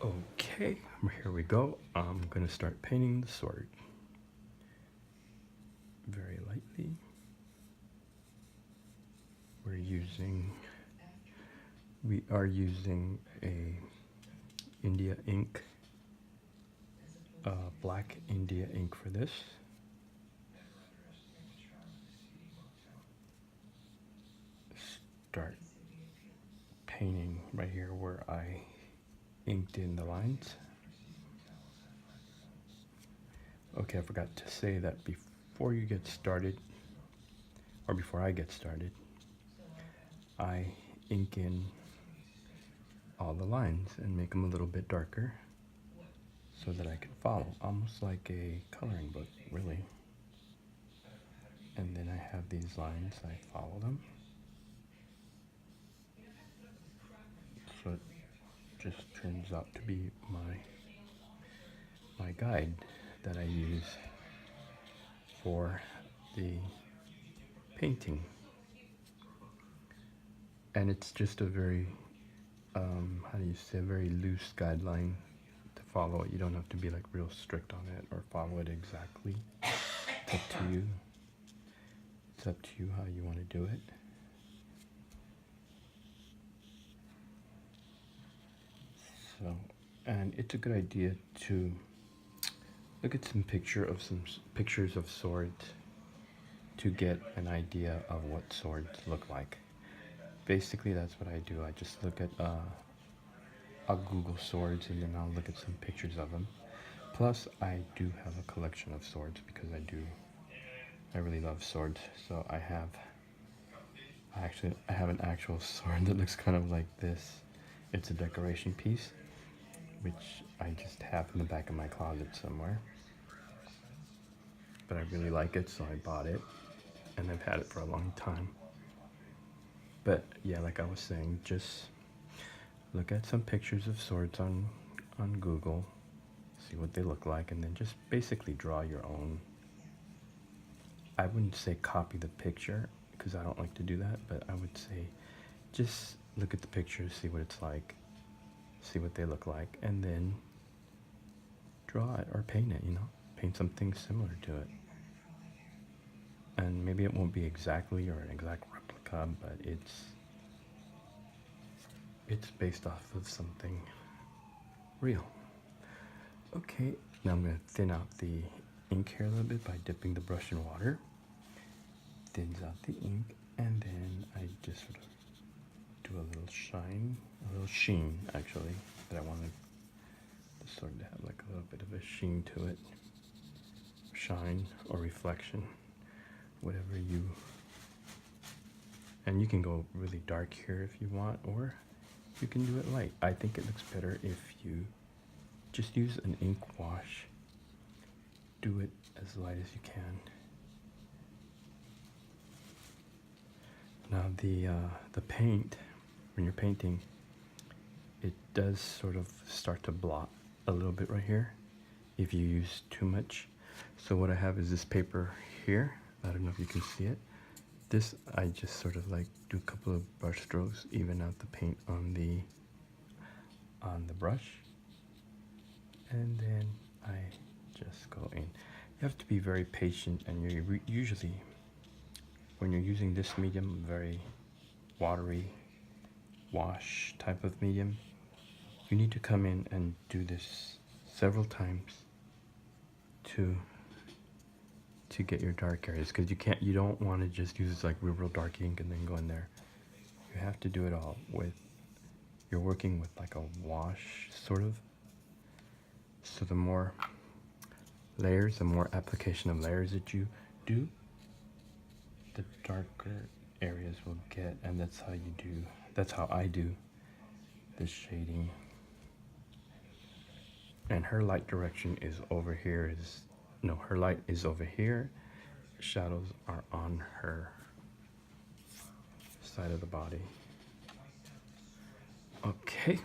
Okay, here we go. I'm gonna start painting the sword very lightly. We are using a India ink, black India ink for this. Start painting right here where I inked in the lines. Okay, I forgot to say that before you get started, or before I get started, I ink in all the lines and make them a little bit darker so that I can follow, almost like a coloring book, really. And then I have these lines, I follow them. So it just turns out to be my guide that I use for the painting. And it's just a very, how do you say, a very loose guideline to follow. You don't have to be like real strict on it or follow it exactly. It's up to you. It's up to you how you want to do it. So, and it's a good idea to look at some pictures of swords to get an idea of what swords look like. Basically, that's what I do. I just look at, I'll Google swords and then I'll look at some pictures of them. Plus, I do have a collection of swords because I really love swords. So I have an actual sword that looks kind of like this. It's a decoration piece, which I just have in the back of my closet somewhere. But I really like it, so I bought it, and I've had it for a long time. But yeah, like I was saying, just look at some pictures of swords on Google, see what they look like, and then just basically draw your own. I wouldn't say copy the picture, because I don't like to do that, but I would say just look at the pictures, see what it's like, see what they look like, and then draw it or paint it, paint something similar to it. And maybe it won't be exactly or an exact replica, but it's based off of something real. Okay, now I'm going to thin out the ink here a little bit by dipping the brush in water. Thins out the ink, and then I just sort of do a little sheen actually, that I want the sword to have like a little bit of a sheen to it. Shine or reflection, whatever you, and you can go really dark here if you want, or you can do it light. I think it looks better if you just use an ink wash. Do it as light as you can. Now the paint, when you're painting, it does sort of start to blot a little bit right here if you use too much. So what I have is this paper here. I don't know if you can see it. This, I just sort of like do a couple of brush strokes, even out the paint on the brush, and then I just go in. You have to be very patient, and you usually, when you're using this medium, very watery wash type of medium, you need to come in and do this several times to get your dark areas, because you don't want to just use like real dark ink and then go in there. You have to do it all with, you're working with like a wash sort of. So the more layers, the more application of layers that you do, the darker areas will get, and that's how I do this shading. And her light direction is over here, her light is over here, shadows are on her side of the body. Okay,